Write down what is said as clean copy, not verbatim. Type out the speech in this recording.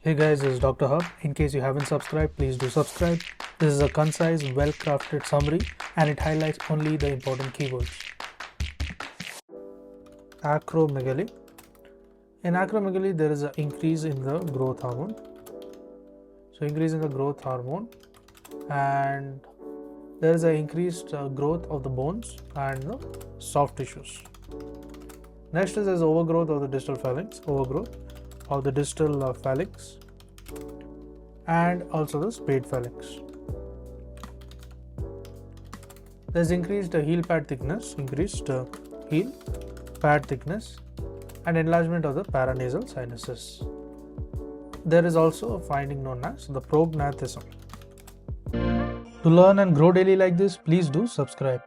Hey guys, this is Dr. Hub. In case you haven't subscribed, please do subscribe. This is a concise, well-crafted summary and it highlights only the important keywords. Acromegaly. In acromegaly, there is an increase in the growth hormone. So increase in the growth hormone, and there is an increased growth of the bones and the soft tissues. Next is there's overgrowth of the distal phalanx, phalanx, and also the spade phalanx. There's increased heel pad thickness, and enlargement of the paranasal sinuses. There is also a finding known as the prognathism. To learn and grow daily like this, please do subscribe.